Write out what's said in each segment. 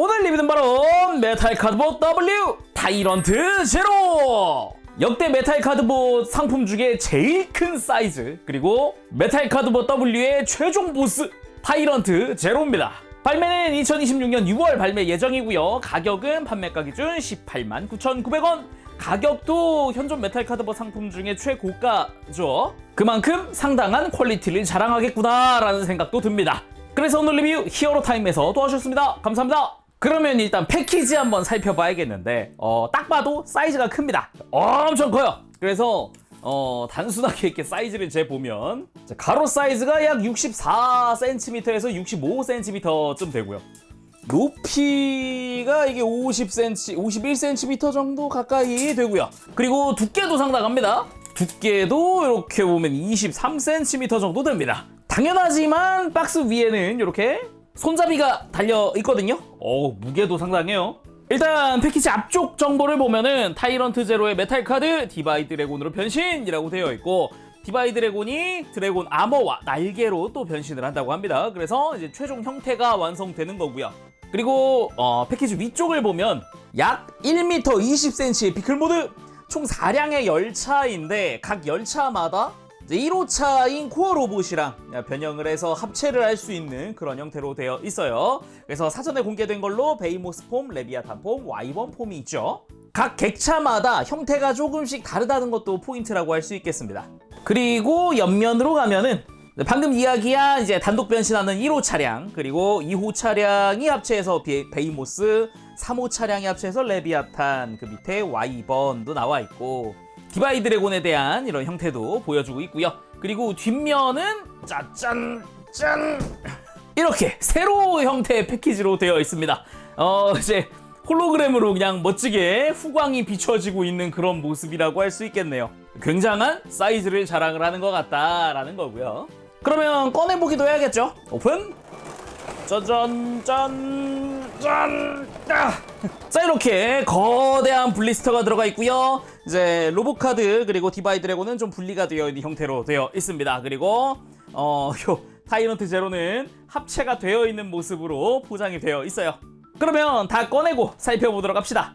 오늘 리뷰는 바로 메탈 카드봇 W 타이런트 제로! 역대 메탈 카드봇 상품 중에 제일 큰 사이즈, 그리고 메탈 카드봇 W의 최종 보스 타이런트 제로입니다. 발매는 2026년 6월 발매 예정이고요. 가격은 판매가 기준 189,900원. 가격도 현존 메탈 카드봇 상품 중에 최고가죠. 그만큼 상당한 퀄리티를 자랑하겠구나 라는 생각도 듭니다. 그래서 오늘 리뷰 히어로타임에서 도와주셨습니다. 감사합니다. 그러면 일단 패키지 한번 살펴봐야겠는데 딱 봐도 사이즈가 큽니다. 엄청 커요. 그래서 단순하게 이렇게 사이즈를 재보면 가로 사이즈가 약 64cm에서 65cm쯤 되고요. 높이가 이게 50cm, 51cm 정도 가까이 되고요. 그리고 두께도 상당합니다. 두께도 이렇게 보면 23cm 정도 됩니다. 당연하지만 박스 위에는 이렇게 손잡이가 달려 있거든요. 무게도 상당해요. 일단 패키지 앞쪽 정보를 보면은 타이런트 제로의 메탈 카드 디바이 드래곤으로 변신이라고 되어 있고, 디바이 드래곤이 드래곤 아머와 날개로 또 변신을 한다고 합니다. 그래서 이제 최종 형태가 완성되는 거고요. 그리고 패키지 위쪽을 보면 약 1m 20cm의 피클모드, 총 4량의 열차인데 각 열차마다 1호차인 코어 로봇이랑 변형을 해서 합체를 할 수 있는 그런 형태로 되어 있어요. 그래서 사전에 공개된 걸로 베이모스 폼, 레비아탄 폼, 와이번 폼이 있죠. 각 객차마다 형태가 조금씩 다르다는 것도 포인트라고 할 수 있겠습니다. 그리고 옆면으로 가면은 방금 이야기한 이제 단독 변신하는 1호 차량, 그리고 2호 차량이 합체해서 베이모스, 3호 차량이 합체해서 레비아탄, 그 밑에 와이번도 나와 있고, 디바이 드래곤에 대한 이런 형태도 보여주고 있고요. 그리고 뒷면은 짜잔 이렇게 세로 형태의 패키지로 되어 있습니다. 이제 홀로그램으로 그냥 멋지게 후광이 비춰지고 있는 그런 모습이라고 할 수 있겠네요. 굉장한 사이즈를 자랑을 하는 것 같다라는 거고요. 그러면 꺼내보기도 해야겠죠? 오픈! 짜잔 짠! 자, 이렇게 거대한 블리스터가 들어가 있고요. 이제 로봇 카드 그리고 디바이 드래곤은 좀 분리가 되어 있는 형태로 되어 있습니다. 그리고 요 타이런트 제로는 합체가 되어 있는 모습으로 포장이 되어 있어요. 그러면 다 꺼내고 살펴보도록 합시다.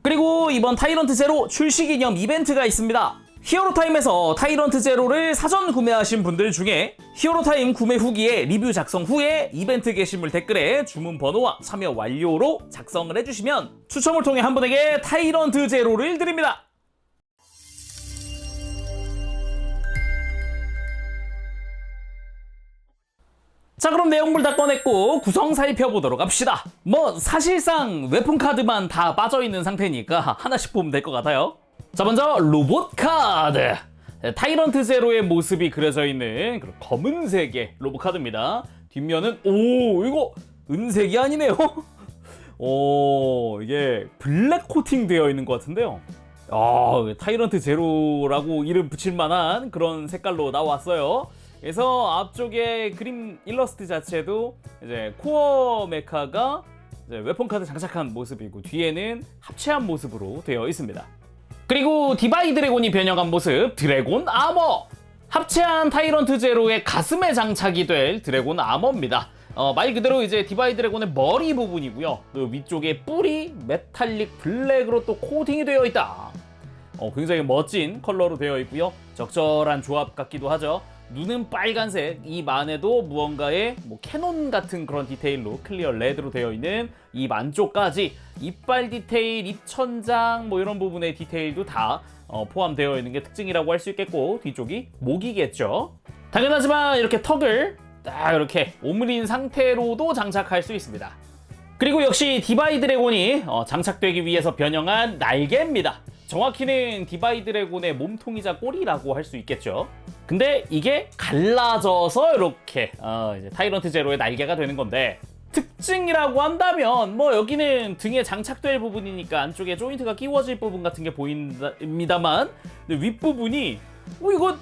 그리고 이번 타이런트 제로 출시 기념 이벤트가 있습니다. 히어로타임에서 타이런트 제로를 사전 구매하신 분들 중에 히어로타임 구매 후기에 리뷰 작성 후에 이벤트 게시물 댓글에 주문 번호와 참여 완료로 작성을 해주시면 추첨을 통해 한 분에게 타이런트 제로를 드립니다. 자, 그럼 내용물 다 꺼냈고 구성 살펴보도록 합시다. 사실상 웨폰 카드만 다 빠져있는 상태니까 하나씩 보면 될 것 같아요. 자, 먼저 로봇 카드. 타이런트 제로의 모습이 그려져 있는 그런 검은색의 로봇 카드입니다. 뒷면은 이거 은색이 아니네요. 이게 블랙 코팅 되어 있는 것 같은데요. 타이런트 제로라고 이름 붙일 만한 그런 색깔로 나왔어요. 그래서 앞쪽에 그림 일러스트 자체도 이제 코어 메카가 이제 웨폰 카드 장착한 모습이고, 뒤에는 합체한 모습으로 되어 있습니다. 그리고 디바이 드래곤이 변형한 모습 드래곤 아머! 합체한 타이런트 제로의 가슴에 장착이 될 드래곤 아머입니다. 말 그대로 이제 디바이 드래곤의 머리 부분이고요. 그 위쪽에 뿔이 메탈릭 블랙으로 또 코팅이 되어 있다. 굉장히 멋진 컬러로 되어 있고요. 적절한 조합 같기도 하죠. 눈은 빨간색, 입 안에도 무언가의 캐논 같은 그런 디테일로 클리어 레드로 되어 있는 입 안쪽까지 이빨 디테일, 입천장 이런 부분의 디테일도 다 포함되어 있는 게 특징이라고 할 수 있겠고, 뒤쪽이 목이겠죠. 당연하지만 이렇게 턱을 딱 이렇게 오므린 상태로도 장착할 수 있습니다. 그리고 역시 디바이 드래곤이 장착되기 위해서 변형한 날개입니다. 정확히는 디바이 드래곤의 몸통이자 꼬리라고 할 수 있겠죠. 근데 이게 갈라져서 이렇게 이제 타이런트 제로의 날개가 되는 건데, 특징이라고 한다면 여기는 등에 장착될 부분이니까 안쪽에 조인트가 끼워질 부분 같은 게 보입니다만, 윗부분이 이거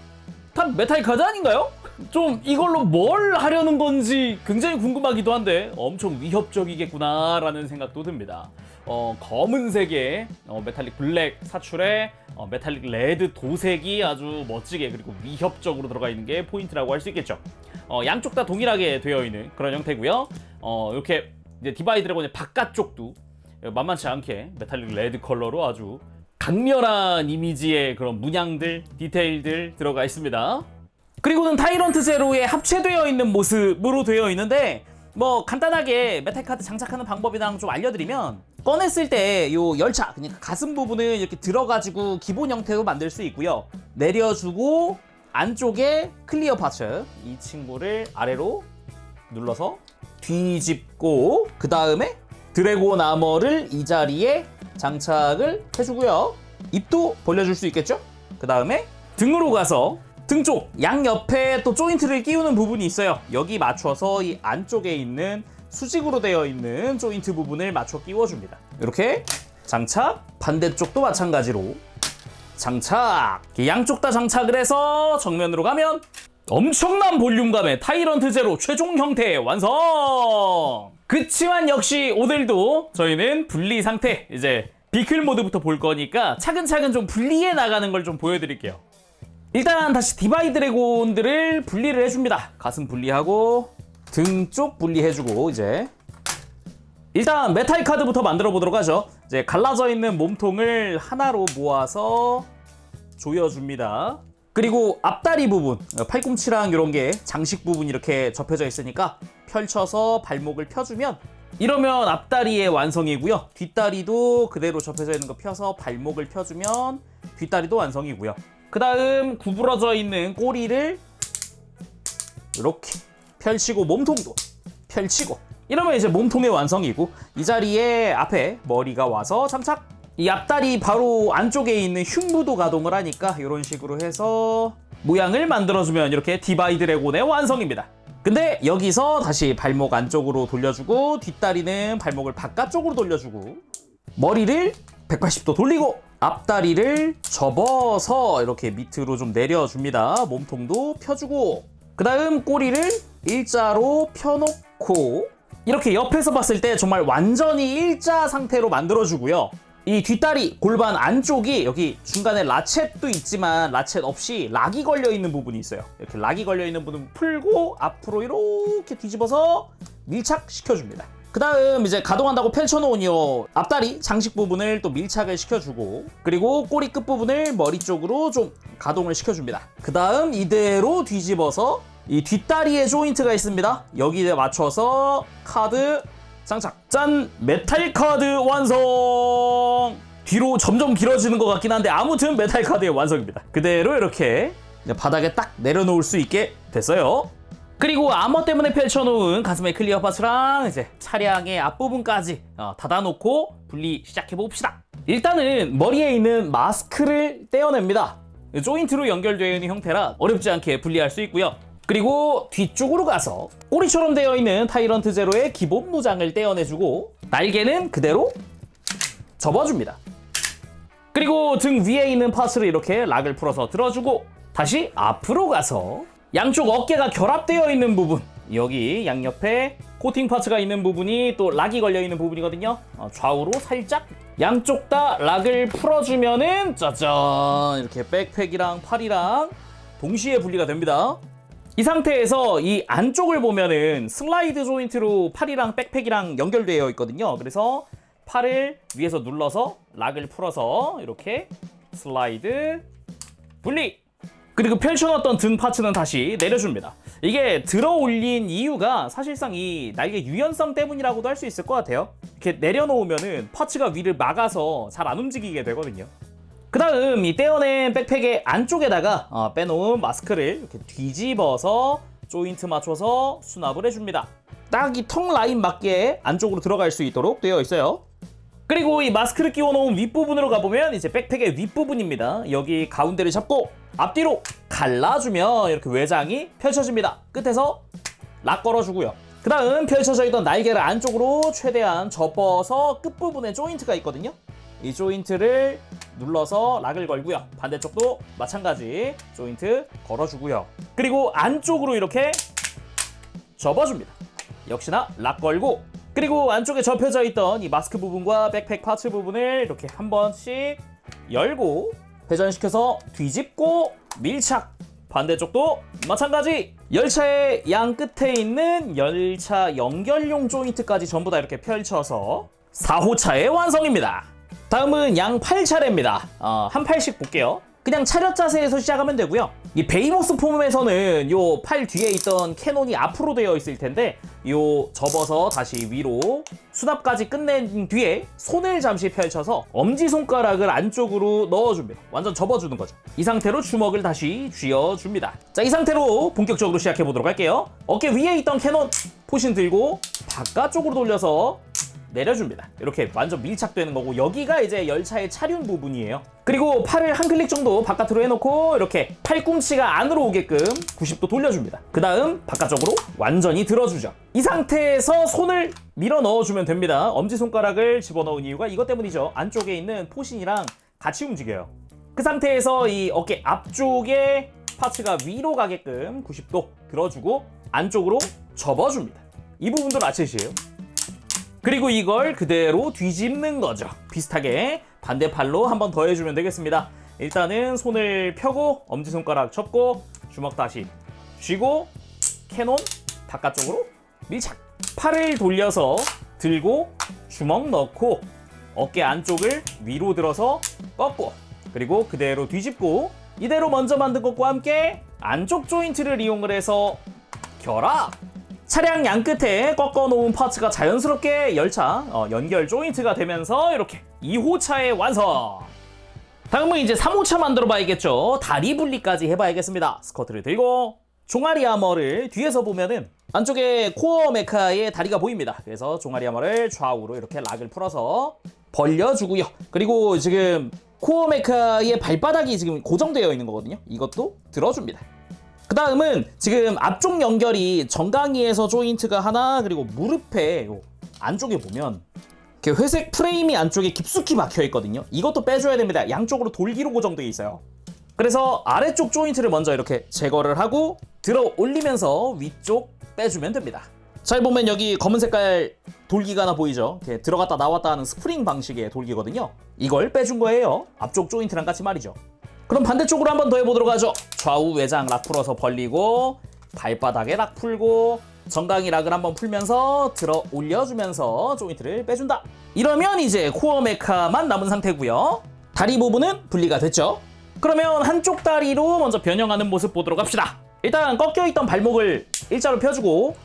다 메탈 카드 아닌가요? 좀 이걸로 뭘 하려는 건지 굉장히 궁금하기도 한데 엄청 위협적이겠구나라는 생각도 듭니다. 검은색의 메탈릭 블랙 사출에 메탈릭 레드 도색이 아주 멋지게 그리고 위협적으로 들어가 있는 게 포인트라고 할 수 있겠죠. 양쪽 다 동일하게 되어 있는 그런 형태고요. 이렇게 이제 디바이 드래곤의 바깥쪽도 만만치 않게 메탈릭 레드 컬러로 아주 강렬한 이미지의 그런 문양들, 디테일들 들어가 있습니다. 그리고는 타이런트 제로에 합체되어 있는 모습으로 되어 있는데 뭐 간단하게 메탈 카드 장착하는 방법이랑 좀 알려드리면 꺼냈을 때 요 열차, 그러니까 가슴 부분을 이렇게 들어가지고 기본 형태로 만들 수 있고요. 내려주고 안쪽에 클리어 파츠, 이 친구를 아래로 눌러서 뒤집고 그 다음에 드래곤 아머를 이 자리에 장착을 해주고요. 입도 벌려줄 수 있겠죠? 그 다음에 등으로 가서 등 쪽 양옆에 또 조인트를 끼우는 부분이 있어요. 여기 맞춰서 이 안쪽에 있는 수직으로 되어 있는 조인트 부분을 맞춰 끼워줍니다. 이렇게 장착, 반대쪽도 마찬가지로 장착. 양쪽 다 장착을 해서 정면으로 가면 엄청난 볼륨감의 타이런트 제로 최종 형태 완성! 그치만 역시 오늘도 저희는 분리 상태, 이제 비클 모드부터 볼 거니까 차근차근 좀 분리해 나가는 걸 좀 보여드릴게요. 일단 다시 디바이 드래곤들을 분리를 해줍니다. 가슴 분리하고 등 쪽 분리해주고 이제 일단 메탈 카드부터 만들어 보도록 하죠. 이제 갈라져 있는 몸통을 하나로 모아서 조여줍니다. 그리고 앞다리 부분, 팔꿈치랑 이런 게 장식 부분 이렇게 접혀져 있으니까 펼쳐서 발목을 펴주면 이러면 앞다리의 완성이고요. 뒷다리도 그대로 접혀져 있는 거 펴서 발목을 펴주면 뒷다리도 완성이고요. 그 다음 구부러져 있는 꼬리를 이렇게 펼치고 몸통도 펼치고 이러면 이제 몸통의 완성이고 이 자리에 앞에 머리가 와서 장착. 이 앞다리 바로 안쪽에 있는 흉부도 가동을 하니까 이런 식으로 해서 모양을 만들어주면 이렇게 디바이 드래곤의 완성입니다. 근데 여기서 다시 발목 안쪽으로 돌려주고 뒷다리는 발목을 바깥쪽으로 돌려주고 머리를 180도 돌리고 앞다리를 접어서 이렇게 밑으로 좀 내려줍니다. 몸통도 펴주고 그 다음 꼬리를 일자로 펴놓고 이렇게 옆에서 봤을 때 정말 완전히 일자 상태로 만들어주고요. 이 뒷다리 골반 안쪽이 여기 중간에 라쳇도 있지만 라쳇 없이 락이 걸려있는 부분이 있어요. 이렇게 락이 걸려있는 부분 풀고 앞으로 이렇게 뒤집어서 밀착시켜줍니다. 그 다음 이제 가동한다고 펼쳐놓은 이 앞다리 장식 부분을 또 밀착을 시켜주고 그리고 꼬리 끝부분을 머리 쪽으로 좀 가동을 시켜줍니다. 그 다음 이대로 뒤집어서 이 뒷다리에 조인트가 있습니다. 여기에 맞춰서 카드 장착. 짠! 메탈 카드 완성! 뒤로 점점 길어지는 것 같긴 한데 아무튼 메탈 카드의 완성입니다. 그대로 이렇게 바닥에 딱 내려놓을 수 있게 됐어요. 그리고 아머 때문에 펼쳐놓은 가슴의 클리어 파츠랑 이제 차량의 앞부분까지 닫아놓고 분리 시작해봅시다. 일단은 머리에 있는 마스크를 떼어냅니다. 조인트로 연결되어 있는 형태라 어렵지 않게 분리할 수 있고요. 그리고 뒤쪽으로 가서 꼬리처럼 되어 있는 타이런트 제로의 기본 무장을 떼어내주고 날개는 그대로 접어줍니다. 그리고 등 위에 있는 파츠를 이렇게 락을 풀어서 들어주고 다시 앞으로 가서 양쪽 어깨가 결합되어 있는 부분, 여기 양옆에 코팅 파츠가 있는 부분이 또 락이 걸려 있는 부분이거든요. 좌우로 살짝 양쪽 다 락을 풀어주면은 짜잔 이렇게 백팩이랑 팔이랑 동시에 분리가 됩니다. 이 상태에서 이 안쪽을 보면은 슬라이드 조인트로 팔이랑 백팩이랑 연결되어 있거든요. 그래서 팔을 위에서 눌러서 락을 풀어서 이렇게 슬라이드 분리. 그리고 펼쳐놨던 등 파츠는 다시 내려줍니다. 이게 들어 올린 이유가 사실상 이 날개 유연성 때문이라고도 할 수 있을 것 같아요. 이렇게 내려놓으면은 파츠가 위를 막아서 잘 안 움직이게 되거든요. 그 다음 이 떼어낸 백팩의 안쪽에다가 빼놓은 마스크를 이렇게 뒤집어서 조인트 맞춰서 수납을 해줍니다. 딱 이 턱 라인 맞게 안쪽으로 들어갈 수 있도록 되어 있어요. 그리고 이 마스크를 끼워놓은 윗부분으로 가보면 이제 백팩의 윗부분입니다. 여기 가운데를 잡고 앞뒤로 갈라주면 이렇게 외장이 펼쳐집니다. 끝에서 락 걸어주고요. 그 다음 펼쳐져 있던 날개를 안쪽으로 최대한 접어서 끝부분에 조인트가 있거든요. 이 조인트를 눌러서 락을 걸고요. 반대쪽도 마찬가지 조인트 걸어주고요. 그리고 안쪽으로 이렇게 접어줍니다. 역시나 락 걸고 그리고 안쪽에 접혀져 있던 이 마스크 부분과 백팩 파츠 부분을 이렇게 한 번씩 열고 회전시켜서 뒤집고 밀착. 반대쪽도 마찬가지. 열차의 양 끝에 있는 열차 연결용 조인트까지 전부 다 이렇게 펼쳐서 4호차의 완성입니다. 다음은 양 8차례입니다. 한 팔씩 볼게요. 그냥 차렷 자세에서 시작하면 되고요. 이 베이모스 폼에서는 요 팔 뒤에 있던 캐논이 앞으로 되어 있을 텐데 요 접어서 다시 위로 수납까지 끝낸 뒤에 손을 잠시 펼쳐서 엄지손가락을 안쪽으로 넣어줍니다. 완전 접어주는 거죠. 이 상태로 주먹을 다시 쥐어줍니다. 자, 이 상태로 본격적으로 시작해보도록 할게요. 어깨 위에 있던 캐논 포신 들고 바깥쪽으로 돌려서 내려줍니다. 이렇게 완전 밀착되는 거고, 여기가 이제 열차의 차륜 부분이에요. 그리고 팔을 한 클릭 정도 바깥으로 해놓고 이렇게 팔꿈치가 안으로 오게끔 90도 돌려줍니다. 그 다음 바깥쪽으로 완전히 들어주죠. 이 상태에서 손을 밀어 넣어주면 됩니다. 엄지손가락을 집어넣은 이유가 이것 때문이죠. 안쪽에 있는 포신이랑 같이 움직여요. 그 상태에서 이 어깨 앞쪽에 파츠가 위로 가게끔 90도 들어주고 안쪽으로 접어줍니다. 이 부분도 라쳇이에요. 그리고 이걸 그대로 뒤집는 거죠. 비슷하게 반대팔로 한 번 더 해주면 되겠습니다. 일단은 손을 펴고 엄지손가락 접고 주먹 다시 쥐고 캐논 바깥쪽으로 밀착. 팔을 돌려서 들고 주먹 넣고 어깨 안쪽을 위로 들어서 꺾고 그리고 그대로 뒤집고, 이대로 먼저 만든 것과 함께 안쪽 조인트를 이용을 해서 결합. 차량 양 끝에 꺾어놓은 파츠가 자연스럽게 열차 연결 조인트가 되면서 이렇게 2호차의 완성! 다음은 이제 3호차 만들어 봐야겠죠. 다리 분리까지 해봐야겠습니다. 스커트를 들고 종아리 아머를 뒤에서 보면은 안쪽에 코어 메카의 다리가 보입니다. 그래서 종아리 아머를 좌우로 이렇게 락을 풀어서 벌려주고요. 그리고 지금 코어 메카의 발바닥이 지금 고정되어 있는 거거든요. 이것도 들어줍니다. 그 다음은 지금 앞쪽 연결이 정강이에서 조인트가 하나, 그리고 무릎에 요 안쪽에 보면 이렇게 회색 프레임이 안쪽에 깊숙이 박혀 있거든요. 이것도 빼줘야 됩니다. 양쪽으로 돌기로 고정되어 있어요. 그래서 아래쪽 조인트를 먼저 이렇게 제거를 하고 들어 올리면서 위쪽 빼주면 됩니다. 잘 보면 여기 검은 색깔 돌기가 하나 보이죠? 이렇게 들어갔다 나왔다 하는 스프링 방식의 돌기거든요. 이걸 빼준 거예요. 앞쪽 조인트랑 같이 말이죠. 그럼 반대쪽으로 한 번 더 해보도록 하죠. 좌우 외장 락 풀어서 벌리고 발바닥에 락 풀고 정강이 락을 한번 풀면서 들어 올려주면서 조인트를 빼준다. 이러면 이제 코어 메카만 남은 상태고요. 다리 부분은 분리가 됐죠. 그러면 한쪽 다리로 먼저 변형하는 모습 보도록 합시다. 일단 꺾여있던 발목을 일자로 펴주고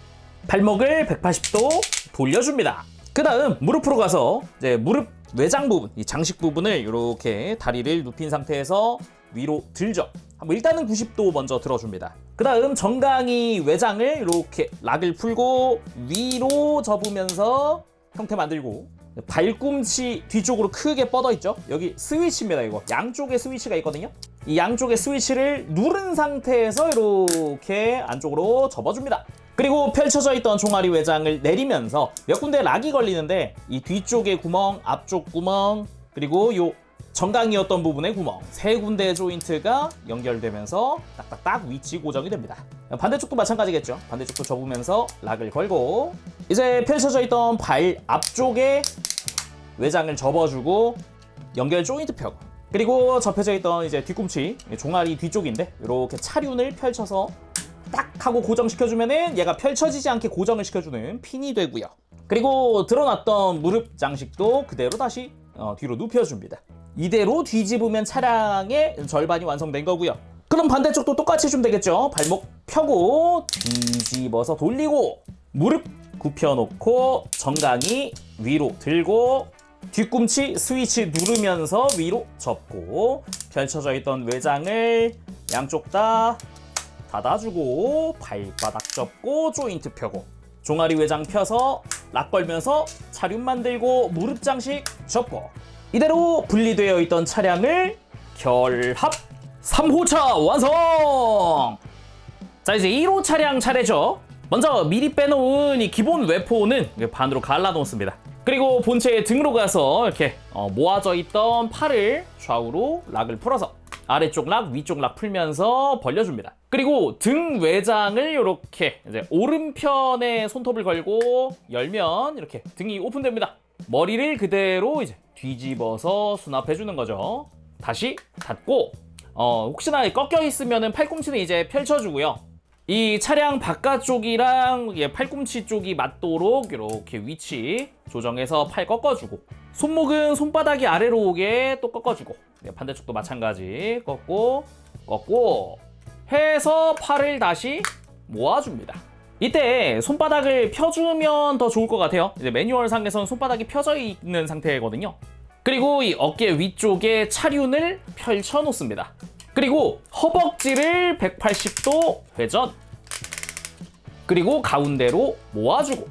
발목을 180도 돌려줍니다. 그 다음 무릎으로 가서 이제 무릎 외장 부분, 이 장식 부분을 이렇게 다리를 눕힌 상태에서 위로 들죠. 한번 일단은 90도 먼저 들어줍니다. 그 다음 정강이 외장을 이렇게 락을 풀고 위로 접으면서 형태 만들고, 발꿈치 뒤쪽으로 크게 뻗어 있죠. 여기 스위치입니다. 이거 양쪽에 스위치가 있거든요. 이 양쪽에 스위치를 누른 상태에서 이렇게 안쪽으로 접어줍니다. 그리고 펼쳐져 있던 종아리 외장을 내리면서 몇 군데 락이 걸리는데 이 뒤쪽의 구멍, 앞쪽 구멍, 그리고 요 정강이었던 부분의 구멍, 세 군데 조인트가 연결되면서 딱딱딱 위치 고정이 됩니다. 반대쪽도 마찬가지겠죠. 반대쪽도 접으면서 락을 걸고 이제 펼쳐져 있던 발 앞쪽에 외장을 접어주고 연결 조인트 펴고, 그리고 접혀져 있던 이제 뒤꿈치, 종아리 뒤쪽인데 이렇게 차륜을 펼쳐서 딱 하고 고정시켜주면은 얘가 펼쳐지지 않게 고정을 시켜주는 핀이 되고요. 그리고 드러났던 무릎 장식도 그대로 다시 뒤로 눕혀줍니다. 이대로 뒤집으면 차량의 절반이 완성된 거고요. 그럼 반대쪽도 똑같이 해주면 되겠죠. 발목 펴고 뒤집어서 돌리고 무릎 굽혀놓고 정강이 위로 들고 뒤꿈치 스위치 누르면서 위로 접고 펼쳐져 있던 외장을 양쪽 다 닫아주고 발바닥 접고 조인트 펴고 종아리 외장 펴서 락 걸면서 차륜 만들고 무릎 장식 접고, 이대로 분리되어 있던 차량을 결합. 3호차 완성! 자, 이제 1호 차량 차례죠. 먼저 미리 빼놓은 이 기본 외포는 반으로 갈라놓습니다. 그리고 본체의 등으로 가서 이렇게 모아져 있던 팔을 좌우로 락을 풀어서 아래쪽 락, 위쪽 락 풀면서 벌려줍니다. 그리고 등 외장을 이렇게 이제 오른편에 손톱을 걸고 열면 이렇게 등이 오픈됩니다. 머리를 그대로 이제 뒤집어서 수납해주는 거죠. 다시 닫고 혹시나 꺾여 있으면은 팔꿈치는 이제 펼쳐주고요. 이 차량 바깥쪽이랑 팔꿈치 쪽이 맞도록 이렇게 위치 조정해서 팔 꺾어주고, 손목은 손바닥이 아래로 오게 또 꺾어주고, 반대쪽도 마찬가지 꺾고 해서 팔을 다시 모아줍니다. 이때 손바닥을 펴주면 더 좋을 것 같아요. 이제 매뉴얼 상에서는 손바닥이 펴져 있는 상태거든요. 그리고 이 어깨 위쪽에 차륜을 펼쳐 놓습니다. 그리고 허벅지를 180도 회전, 그리고 가운데로 모아주고,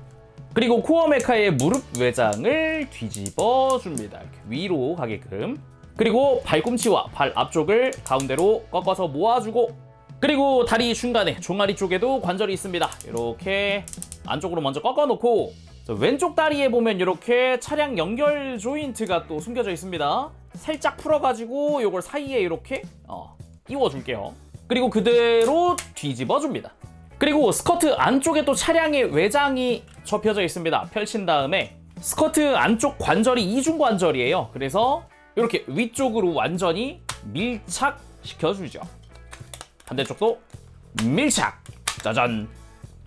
그리고 코어 메카의 무릎 외장을 뒤집어 줍니다. 이렇게 위로 가게끔. 그리고 발꿈치와 발 앞쪽을 가운데로 꺾어서 모아주고, 그리고 다리 중간에 종아리 쪽에도 관절이 있습니다. 이렇게 안쪽으로 먼저 꺾어놓고, 왼쪽 다리에 보면 이렇게 차량 연결 조인트가 또 숨겨져 있습니다. 살짝 풀어가지고 이걸 사이에 이렇게 끼워줄게요. 그리고 그대로 뒤집어줍니다. 그리고 스커트 안쪽에 또 차량의 외장이 접혀져 있습니다. 펼친 다음에 스커트 안쪽 관절이 이중관절이에요. 그래서 이렇게 위쪽으로 완전히 밀착시켜주죠. 반대쪽도 밀착! 짜잔!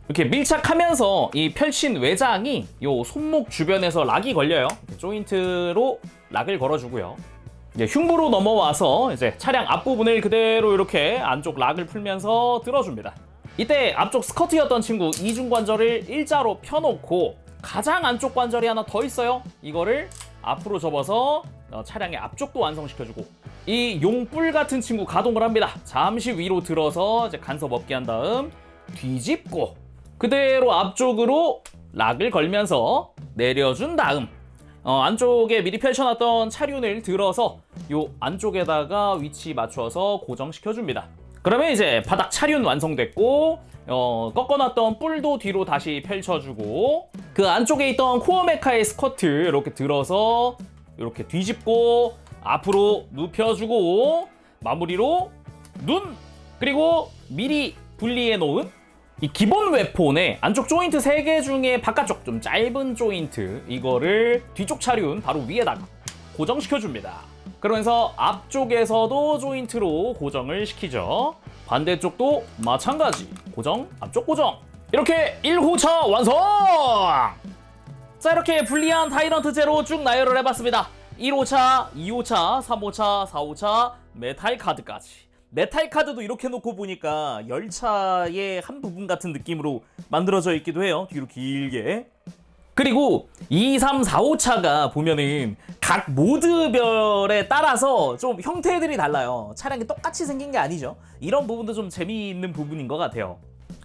이렇게 밀착하면서 이 펼친 외장이 요 손목 주변에서 락이 걸려요. 조인트로 락을 걸어주고요. 이제 흉부로 넘어와서 이제 차량 앞부분을 그대로 이렇게 안쪽 락을 풀면서 들어줍니다. 이때 앞쪽 스커트였던 친구 이중관절을 일자로 펴놓고, 가장 안쪽 관절이 하나 더 있어요. 이거를 앞으로 접어서 차량의 앞쪽도 완성시켜주고, 이 용뿔 같은 친구 가동을 합니다. 잠시 위로 들어서 이제 간섭 없게 한 다음 뒤집고 그대로 앞쪽으로 락을 걸면서 내려준 다음 안쪽에 미리 펼쳐놨던 차륜을 들어서 요 안쪽에다가 위치 맞춰서 고정시켜줍니다. 그러면 이제 바닥 차륜 완성됐고, 꺾어놨던 뿔도 뒤로 다시 펼쳐주고, 그 안쪽에 있던 코어 메카의 스커트 이렇게 들어서 이렇게 뒤집고 앞으로 눕혀주고, 마무리로 눈! 그리고 미리 분리해 놓은 이 기본 웨폰의 안쪽 조인트 3개 중에 바깥쪽 좀 짧은 조인트, 이거를 뒤쪽 차륜 바로 위에다가 고정시켜줍니다. 그러면서 앞쪽에서도 조인트로 고정을 시키죠. 반대쪽도 마찬가지 고정, 앞쪽 고정. 이렇게 1호차 완성! 자, 이렇게 불리한 타이런트 제로 쭉 나열을 해봤습니다. 1호차, 2호차, 3호차, 4호차, 메탈 카드까지. 메탈 카드도 이렇게 놓고 보니까 열차의 한 부분 같은 느낌으로 만들어져 있기도 해요. 뒤로 길게. 그리고 2, 3, 4, 5차가 보면은 각 모드별에 따라서 좀 형태들이 달라요. 차량이 똑같이 생긴 게 아니죠. 이런 부분도 좀 재미있는 부분인 것 같아요.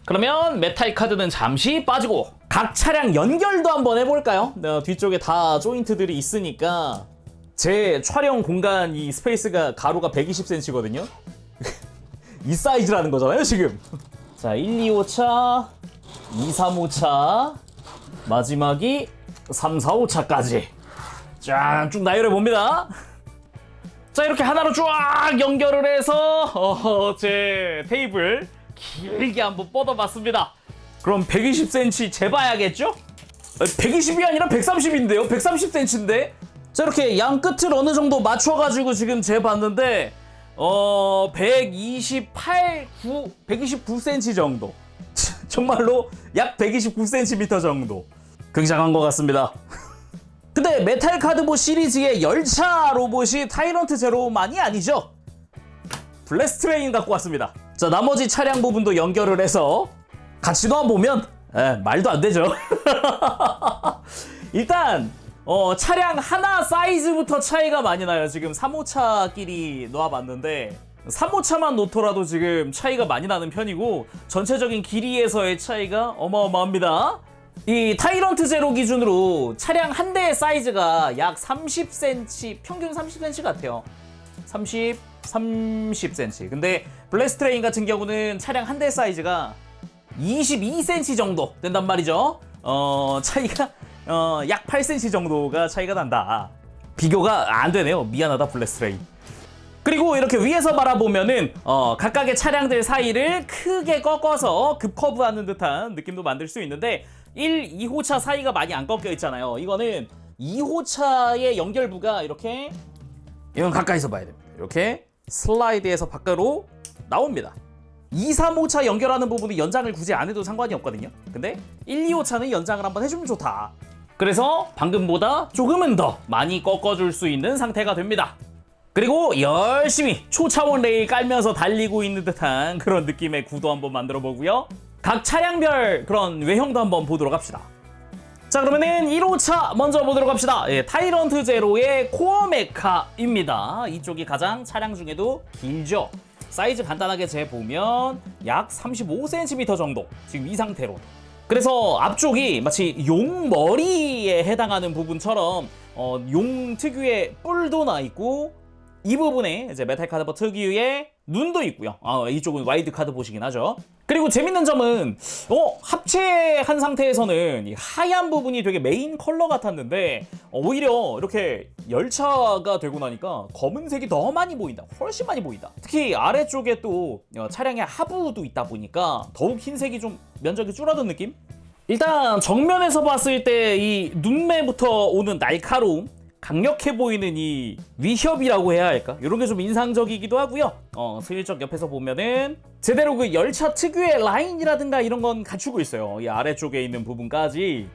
그러면 메탈 카드는 잠시 빠지고 각 차량 연결도 한번 해볼까요? 뒤쪽에 다 조인트들이 있으니까 제 촬영 공간 이 스페이스가 가로가 120cm거든요. 이 사이즈라는 거잖아요, 지금. 자, 1, 2호차, 2, 3호차, 마지막이 3, 4, 5차까지 짠, 쭉 나열해 봅니다. 자, 이렇게 하나로 쫙 연결을 해서 제 테이블 길게 한번 뻗어봤습니다. 그럼 120cm 재봐야겠죠? 120이 아니라 130인데요? 130cm인데? 자, 이렇게 양 끝을 어느 정도 맞춰가지고 지금 재봤는데 129cm 정도. 정말로 약 129cm 정도. 굉장한 것 같습니다. 근데 메탈 카드보 시리즈의 열차 로봇이 타이런트 제로만이 아니죠. 블래스트레인 갖고 왔습니다. 자, 나머지 차량 부분도 연결을 해서 같이 놓아보면 말도 안 되죠. 일단 차량 하나 사이즈부터 차이가 많이 나요. 지금 3호차끼리 놓아봤는데 3호차만 놓더라도 지금 차이가 많이 나는 편이고, 전체적인 길이에서의 차이가 어마어마합니다. 이 타이런트 제로 기준으로 차량 한 대의 사이즈가 약 30cm, 평균 30cm 같아요. 30cm. 근데 블래스트레인 같은 경우는 차량 한 대 사이즈가 22cm 정도 된단 말이죠. 차이가 약 8cm 정도가 차이가 난다. 비교가 안 되네요. 미안하다, 블래스트레인. 그리고 이렇게 위에서 바라보면은 각각의 차량들 사이를 크게 꺾어서 급커브하는 듯한 느낌도 만들 수 있는데, 1, 2호차 사이가 많이 안 꺾여 있잖아요. 이거는 2호차의 연결부가 이렇게, 이건 가까이서 봐야 됩니다. 이렇게 슬라이드에서 밖으로 나옵니다. 2, 3호차 연결하는 부분은 연장을 굳이 안 해도 상관이 없거든요. 근데 1, 2호차는 연장을 한번 해주면 좋다. 그래서 방금보다 조금은 더 많이 꺾어줄 수 있는 상태가 됩니다. 그리고 열심히 초차원 레일 깔면서 달리고 있는 듯한 그런 느낌의 구도 한번 만들어 보고요. 각 차량별 그런 외형도 한번 보도록 합시다. 자, 그러면은 1호차 먼저 보도록 합시다. 예, 타이런트 제로의 코어 메카입니다. 이쪽이 가장 차량 중에도 길죠. 사이즈 간단하게 재보면 약 35cm 정도, 지금 이 상태로. 그래서 앞쪽이 마치 용 머리에 해당하는 부분처럼 용 특유의 뿔도 나 있고, 이 부분에 이제 메탈 카드버 특유의 눈도 있고요. 이쪽은 와이드 카드 보시긴 하죠. 그리고 재밌는 점은 합체한 상태에서는 이 하얀 부분이 되게 메인 컬러 같았는데 오히려 이렇게 열차가 되고 나니까 검은색이 더 많이 보인다. 훨씬 많이 보인다. 특히 아래쪽에 또 차량의 하부도 있다 보니까 더욱 흰색이 좀 면적이 줄어든 느낌? 일단 정면에서 봤을 때 이 눈매부터 오는 날카로움, 강력해 보이는 이 위협이라고 해야 할까? 이런 게 좀 인상적이기도 하고요. 슬쩍 옆에서 보면은 제대로 그 열차 특유의 라인이라든가 이런 건 갖추고 있어요. 이 아래쪽에 있는 부분까지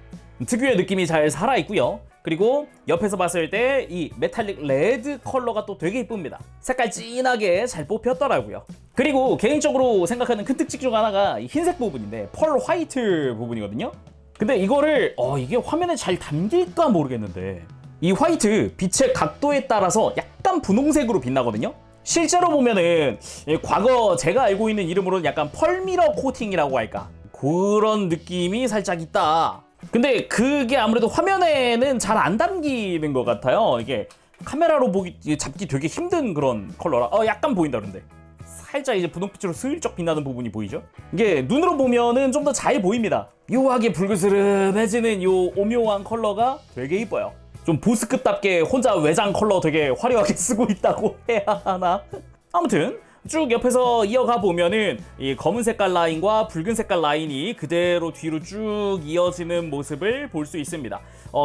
특유의 느낌이 잘 살아있고요. 그리고 옆에서 봤을 때 이 메탈릭 레드 컬러가 또 되게 이쁩니다. 색깔 진하게 잘 뽑혔더라고요. 그리고 개인적으로 생각하는 큰 특징 중 하나가 이 흰색 부분인데 펄 화이트 부분이거든요. 근데 이거를 이게 화면에 잘 담길까 모르겠는데 이 화이트 빛의 각도에 따라서 약간 분홍색으로 빛나거든요. 실제로 보면은 과거 제가 알고 있는 이름으로는 약간 펄미러 코팅이라고 할까, 그런 느낌이 살짝 있다. 근데 그게 아무래도 화면에는 잘 안 담기는 것 같아요. 이게 카메라로 잡기 되게 힘든 그런 컬러라 약간 보인다. 그런데 살짝 이제 분홍빛으로 슬쩍 빛나는 부분이 보이죠? 이게 눈으로 보면은 좀 더 잘 보입니다. 묘하게 붉으스름해지는 요 오묘한 컬러가 되게 이뻐요. 좀 보스급답게 혼자 외장 컬러 되게 화려하게 쓰고 있다고 해야 하나? 아무튼 쭉 옆에서 이어가 보면은 이 검은 색깔 라인과 붉은 색깔 라인이 그대로 뒤로 쭉 이어지는 모습을 볼 수 있습니다.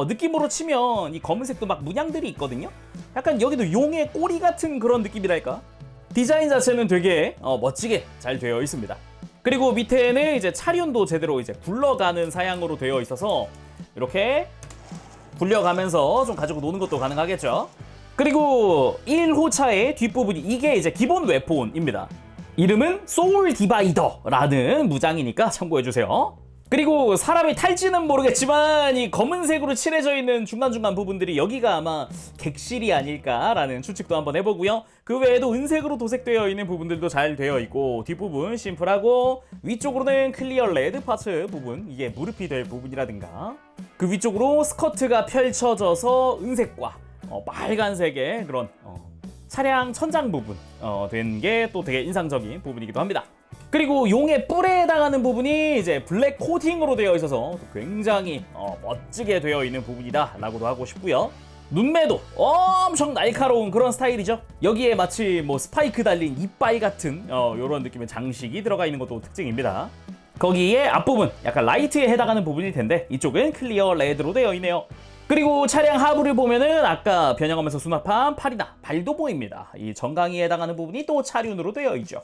느낌으로 치면 이 검은색도 막 문양들이 있거든요. 약간 여기도 용의 꼬리 같은 그런 느낌이랄까? 디자인 자체는 되게 멋지게 잘 되어 있습니다. 그리고 밑에는 이제 차륜도 제대로 이제 굴러가는 사양으로 되어 있어서 이렇게 굴려가면서 좀 가지고 노는 것도 가능하겠죠. 그리고 1호차의 뒷부분이 이게 이제 기본 웨폰입니다. 이름은 소울 디바이더라는 무장이니까 참고해주세요. 그리고 사람이 탈지는 모르겠지만 이 검은색으로 칠해져 있는 중간중간 부분들이 여기가 아마 객실이 아닐까라는 추측도 한번 해보고요. 그 외에도 은색으로 도색되어 있는 부분들도 잘 되어 있고, 뒷부분 심플하고 위쪽으로는 클리어 레드 파츠 부분, 이게 무릎이 될 부분이라든가, 그 위쪽으로 스커트가 펼쳐져서 은색과 빨간색의 그런 차량 천장 부분 된 게 또 되게 인상적인 부분이기도 합니다. 그리고 용의 뿔에 해당하는 부분이 이제 블랙 코팅으로 되어 있어서 굉장히 멋지게 되어 있는 부분이다 라고도 하고 싶고요. 눈매도 엄청 날카로운 그런 스타일이죠. 여기에 마치 뭐 스파이크 달린 이빨 같은 이런 느낌의 장식이 들어가 있는 것도 특징입니다. 거기에 앞부분 약간 라이트에 해당하는 부분일 텐데 이쪽은 클리어 레드로 되어 있네요. 그리고 차량 하부를 보면은 아까 변형하면서 수납한 팔이나 발도 보입니다. 이 정강이에 해당하는 부분이 또 차륜으로 되어 있죠.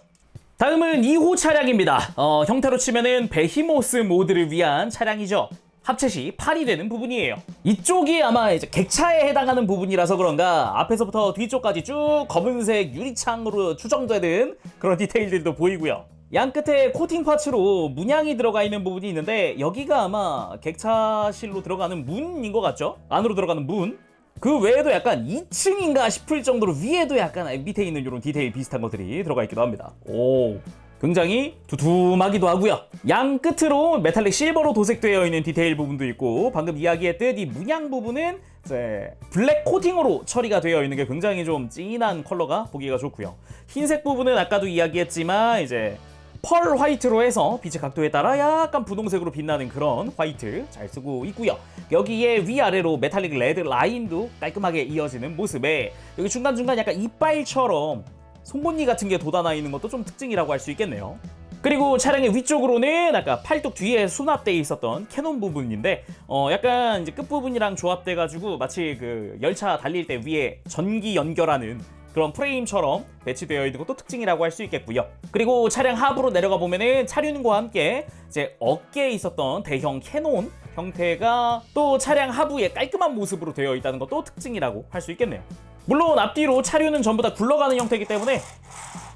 다음은 2호 차량입니다. 형태로 치면은 베히모스 모드를 위한 차량이죠. 합체 시 팔이 되는 부분이에요. 이쪽이 아마 이제 객차에 해당하는 부분이라서 그런가 앞에서부터 뒤쪽까지 쭉 검은색 유리창으로 추정되는 그런 디테일들도 보이고요. 양 끝에 코팅 파츠로 문양이 들어가 있는 부분이 있는데 여기가 아마 객차실로 들어가는 문인 것 같죠? 안으로 들어가는 문. 그 외에도 약간 2층인가 싶을 정도로 위에도 약간 밑에 있는 이런 디테일 비슷한 것들이 들어가 있기도 합니다. 오, 굉장히 두툼하기도 하고요. 양 끝으로 메탈릭 실버로 도색되어 있는 디테일 부분도 있고, 방금 이야기했듯 이 문양 부분은 이제 블랙 코팅으로 처리가 되어 있는 게 굉장히 좀 진한 컬러가 보기가 좋고요. 흰색 부분은 아까도 이야기했지만 이제 펄 화이트로 해서 빛의 각도에 따라 약간 분홍색으로 빛나는 그런 화이트 잘 쓰고 있고요. 여기에 위아래로 메탈릭 레드 라인도 깔끔하게 이어지는 모습에 여기 중간중간 약간 이빨처럼 송곳니 같은 게 돋아나 있는 것도 좀 특징이라고 할 수 있겠네요. 그리고 차량의 위쪽으로는 아까 팔뚝 뒤에 수납되어 있었던 캐논 부분인데 약간 이제 끝부분이랑 조합돼가지고 마치 그 열차 달릴 때 위에 전기 연결하는 그런 프레임처럼 배치되어 있는 것도 특징이라고 할 수 있겠고요. 그리고 차량 하부로 내려가 보면은 차륜과 함께 이제 어깨에 있었던 대형 캐논 형태가 또 차량 하부에 깔끔한 모습으로 되어 있다는 것도 특징이라고 할 수 있겠네요. 물론 앞뒤로 차륜은 전부 다 굴러가는 형태이기 때문에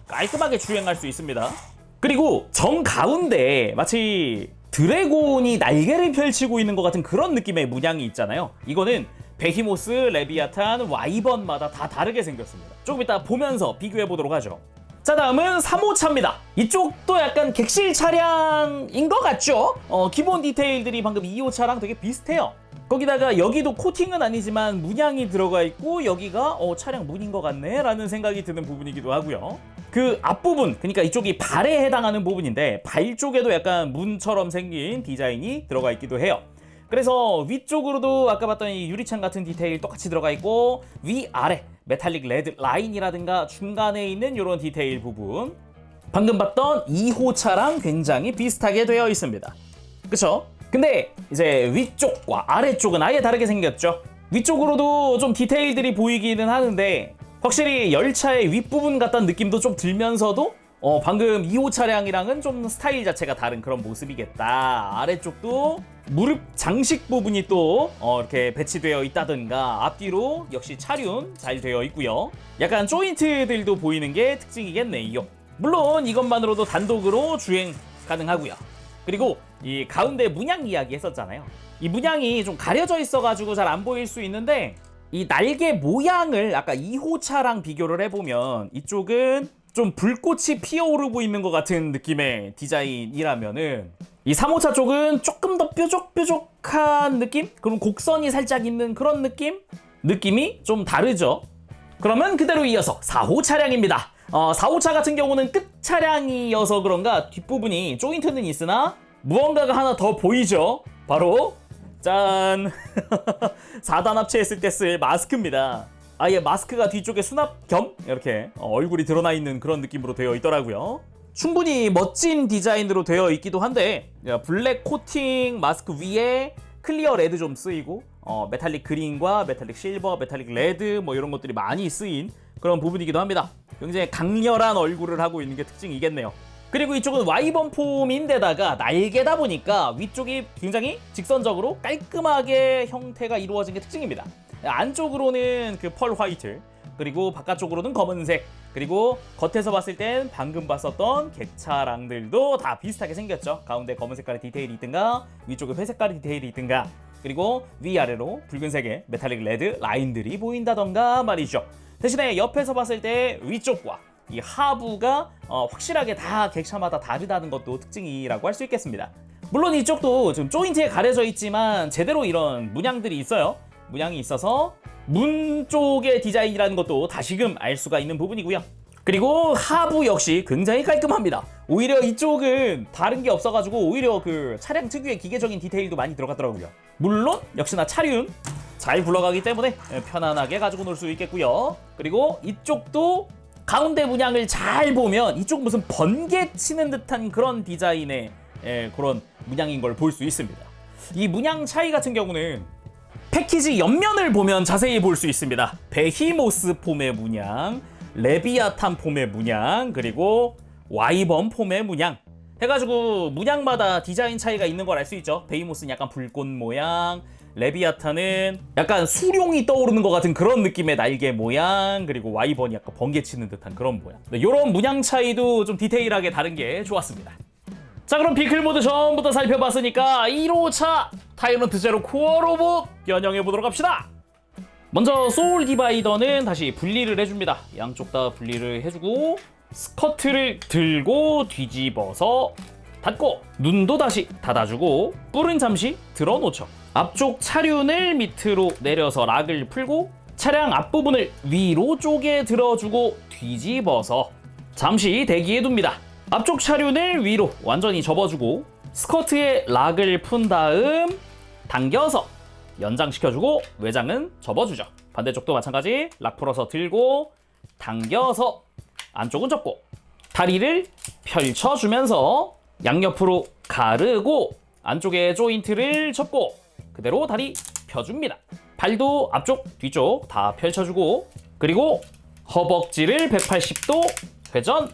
깔끔하게 주행할 수 있습니다. 그리고 정 가운데 마치 드래곤이 날개를 펼치고 있는 것 같은 그런 느낌의 문양이 있잖아요. 이거는 베히모스, 레비아탄, 와이번마다 다 다르게 생겼습니다. 조금 이따 보면서 비교해 보도록 하죠. 자, 다음은 3호차입니다. 이쪽도 약간 객실 차량인 것 같죠? 기본 디테일들이 방금 2호차랑 되게 비슷해요. 거기다가 여기도 코팅은 아니지만 문양이 들어가 있고 여기가 차량 문인 것 같네 라는 생각이 드는 부분이기도 하고요. 그 앞부분, 그러니까 이쪽이 발에 해당하는 부분인데 발 쪽에도 약간 문처럼 생긴 디자인이 들어가 있기도 해요. 그래서 위쪽으로도 아까 봤던 이 유리창 같은 디테일 똑같이 들어가 있고 위아래 메탈릭 레드 라인이라든가 중간에 있는 이런 디테일 부분 방금 봤던 2호차랑 굉장히 비슷하게 되어 있습니다. 그쵸? 근데 이제 위쪽과 아래쪽은 아예 다르게 생겼죠. 위쪽으로도 좀 디테일들이 보이기는 하는데 확실히 열차의 윗부분 같다는 느낌도 좀 들면서도 방금 2호 차량이랑은 좀 스타일 자체가 다른 그런 모습이겠다. 아래쪽도 무릎 장식 부분이 또 이렇게 배치되어 있다든가 앞뒤로 역시 차륜 잘 되어 있고요. 약간 조인트들도 보이는 게 특징이겠네요. 물론 이것만으로도 단독으로 주행 가능하고요. 그리고 이 가운데 문양 이야기 했었잖아요. 이 문양이 좀 가려져 있어가지고 잘 안 보일 수 있는데 이 날개 모양을 아까 2호차랑 비교를 해보면 이쪽은 좀 불꽃이 피어오르고 있는 것 같은 느낌의 디자인이라면은 이 3호차 쪽은 조금 더 뾰족뾰족한 느낌? 그럼 곡선이 살짝 있는 그런 느낌? 느낌이 좀 다르죠? 그러면 그대로 이어서 4호 차량입니다. 4호차 같은 경우는 끝 차량이어서 그런가 뒷부분이 조인트는 있으나 무언가가 하나 더 보이죠? 바로 짠! 4단 합체했을 때 쓸 마스크입니다. 아예 마스크가 뒤쪽에 수납 겸 이렇게 얼굴이 드러나 있는 그런 느낌으로 되어 있더라고요. 충분히 멋진 디자인으로 되어 있기도 한데 블랙 코팅 마스크 위에 클리어 레드 좀 쓰이고 메탈릭 그린과 메탈릭 실버, 메탈릭 레드 뭐 이런 것들이 많이 쓰인 그런 부분이기도 합니다. 굉장히 강렬한 얼굴을 하고 있는 게 특징이겠네요. 그리고 이쪽은 와이번 폼인데다가 날개다 보니까 위쪽이 굉장히 직선적으로 깔끔하게 형태가 이루어진 게 특징입니다. 안쪽으로는 그 펄 화이트, 그리고 바깥쪽으로는 검은색, 그리고 겉에서 봤을 땐 방금 봤었던 객차량들도 다 비슷하게 생겼죠. 가운데 검은 색깔의 디테일이 있든가 위쪽에 회색 깔의 디테일이 있든가 그리고 위아래로 붉은색의 메탈릭 레드 라인들이 보인다던가 말이죠. 대신에 옆에서 봤을 때 위쪽과 이 하부가 확실하게 다 객차마다 다르다는 것도 특징이라고 할 수 있겠습니다. 물론 이쪽도 지금 조인트에 가려져 있지만 제대로 이런 문양들이 있어요. 문양이 있어서 문 쪽의 디자인이라는 것도 다시금 알 수가 있는 부분이고요. 그리고 하부 역시 굉장히 깔끔합니다. 오히려 이쪽은 다른 게 없어가지고 오히려 그 차량 특유의 기계적인 디테일도 많이 들어갔더라고요. 물론 역시나 차륜 잘 굴러가기 때문에 편안하게 가지고 놀 수 있겠고요. 그리고 이쪽도 가운데 문양을 잘 보면 이쪽 무슨 번개 치는 듯한 그런 디자인의 그런 문양인 걸 볼 수 있습니다. 이 문양 차이 같은 경우는 패키지 옆면을 보면 자세히 볼 수 있습니다. 베히모스 폼의 문양, 레비아탄 폼의 문양, 그리고 와이번 폼의 문양 해가지고 문양마다 디자인 차이가 있는 걸 알 수 있죠. 베히모스는 약간 불꽃 모양, 레비아탄은 약간 수룡이 떠오르는 것 같은 그런 느낌의 날개 모양, 그리고 와이번이 약간 번개치는 듯한 그런 모양. 이런 문양 차이도 좀 디테일하게 다른 게 좋았습니다. 자, 그럼 비클 모드 전부터 살펴봤으니까 1호차 타이런트 제로 코어 로봇 변형해보도록 합시다. 먼저 소울 디바이더는 다시 분리를 해줍니다. 양쪽 다 분리를 해주고 스커트를 들고 뒤집어서 닫고 눈도 다시 닫아주고 뿔은 잠시 들어놓죠. 앞쪽 차륜을 밑으로 내려서 락을 풀고 차량 앞부분을 위로 쪼개 들어주고 뒤집어서 잠시 대기해둡니다. 앞쪽 차륜을 위로 완전히 접어주고 스커트에 락을 푼 다음 당겨서 연장시켜주고 외장은 접어주죠. 반대쪽도 마찬가지 락 풀어서 들고 당겨서 안쪽은 접고 다리를 펼쳐주면서 양옆으로 가르고 안쪽에 조인트를 접고 그대로 다리 펴줍니다. 발도 앞쪽 뒤쪽 다 펼쳐주고 그리고 허벅지를 180도 회전.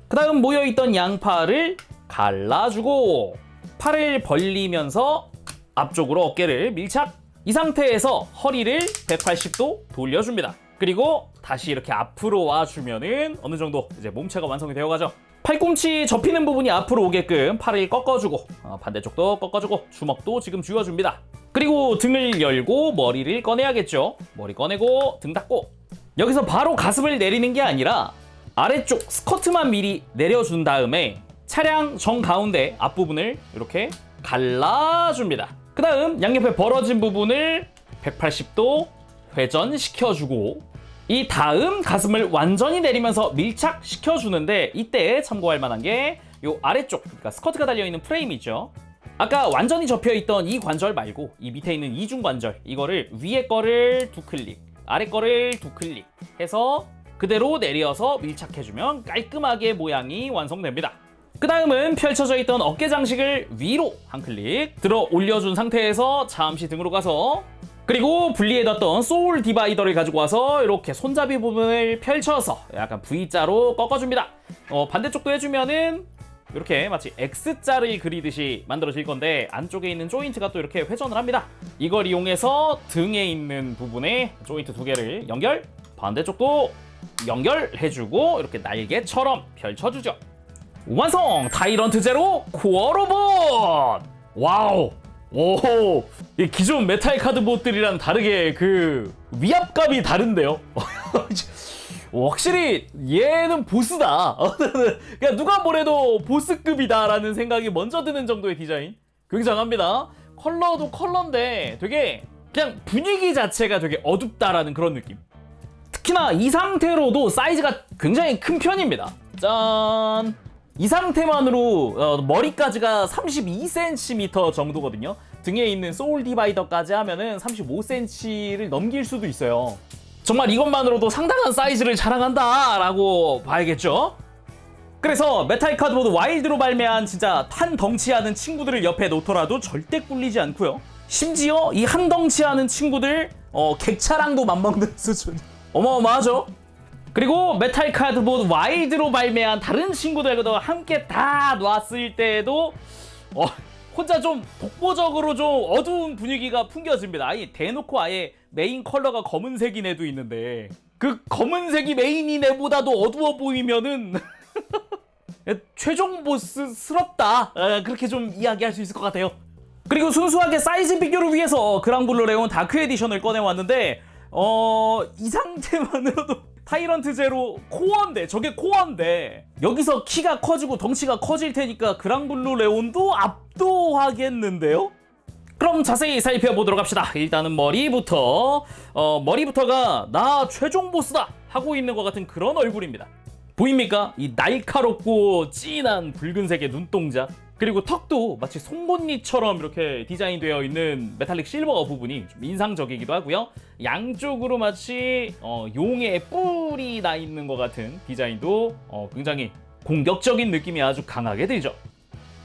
그 다음 모여있던 양팔을 갈라주고 팔을 벌리면서 앞쪽으로 어깨를 밀착. 이 상태에서 허리를 180도 돌려줍니다. 그리고 다시 이렇게 앞으로 와주면은 어느 정도 이제 몸체가 완성이 되어가죠. 팔꿈치 접히는 부분이 앞으로 오게끔 팔을 꺾어주고 반대쪽도 꺾어주고 주먹도 지금 쥐어줍니다. 그리고 등을 열고 머리를 꺼내야겠죠. 머리 꺼내고 등 닫고 여기서 바로 가슴을 내리는 게 아니라 아래쪽 스커트만 미리 내려준 다음에 차량 정가운데 앞부분을 이렇게 갈라줍니다. 그 다음 양옆에 벌어진 부분을 180도 회전시켜주고 이 다음 가슴을 완전히 내리면서 밀착시켜주는데 이때 참고할 만한 게 이 아래쪽, 그러니까 스커트가 달려있는 프레임 있죠. 아까 완전히 접혀있던 이 관절 말고 이 밑에 있는 이중관절, 이거를 위에 거를 두 클릭, 아래 거를 두 클릭 해서 그대로 내려서 밀착해주면 깔끔하게 모양이 완성됩니다. 그 다음은 펼쳐져 있던 어깨 장식을 위로 한 클릭 들어 올려준 상태에서 잠시 등으로 가서 그리고 분리해뒀던 소울 디바이더를 가지고 와서 이렇게 손잡이 부분을 펼쳐서 약간 V자로 꺾어줍니다. 반대쪽도 해주면은 이렇게 마치 X자를 그리듯이 만들어질 건데 안쪽에 있는 조인트가 또 이렇게 회전을 합니다. 이걸 이용해서 등에 있는 부분에 조인트 두 개를 연결, 반대쪽도 연결해주고 이렇게 날개처럼 펼쳐주죠. 완성! 타이런트 제로 코어 로봇! 와우! 오, 이 기존 메탈 카드봇들이랑 다르게 그 위압감이 다른데요. 확실히 얘는 보스다. 그냥 누가 뭐래도 보스급이다라는 생각이 먼저 드는 정도의 디자인. 굉장합니다. 컬러도 컬러인데 되게 그냥 분위기 자체가 되게 어둡다라는 그런 느낌. 특히나 이 상태로도 사이즈가 굉장히 큰 편입니다. 짠! 이 상태만으로 머리까지가 32cm 정도거든요. 등에 있는 소울 디바이더까지 하면은 35cm를 넘길 수도 있어요. 정말 이것만으로도 상당한 사이즈를 자랑한다 라고 봐야겠죠. 그래서 메탈 카드보드 와일드로 발매한 진짜 한 덩치하는 친구들을 옆에 놓더라도 절대 꿀리지 않고요. 심지어 이 한 덩치하는 친구들 객차랑도 맞먹는 수준. 어마어마하죠. 그리고 메탈 카드보드 와일드로 발매한 다른 친구들과도 함께 다 놨을 때에도 혼자 좀 독보적으로 좀 어두운 분위기가 풍겨집니다. 아예 대놓고 아예 메인 컬러가 검은색인 애도 있는데 그 검은색이 메인인 애보다도 어두워 보이면은 최종 보스스럽다, 그렇게 좀 이야기할 수 있을 것 같아요. 그리고 순수하게 사이즈 비교를 위해서 그랑블루 레온 다크 에디션을 꺼내왔는데 이 상태만으로도 타이런트 제로 코어인데, 저게 코어인데 여기서 키가 커지고 덩치가 커질 테니까 그랑블루 레온도 압도하겠는데요? 그럼 자세히 살펴보도록 합시다. 일단은 머리부터가 나 최종 보스다 하고 있는 것 같은 그런 얼굴입니다. 보입니까? 이 날카롭고 진한 붉은색의 눈동자, 그리고 턱도 마치 송곳니처럼 이렇게 디자인되어 있는 메탈릭 실버 부분이 좀 인상적이기도 하고요. 양쪽으로 마치 용의 뿔이 나 있는 것 같은 디자인도 굉장히 공격적인 느낌이 아주 강하게 들죠.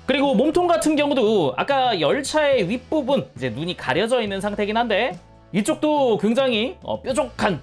그리고 몸통 같은 경우도 아까 열차의 윗부분 이제 눈이 가려져 있는 상태긴 한데 이쪽도 굉장히 뾰족한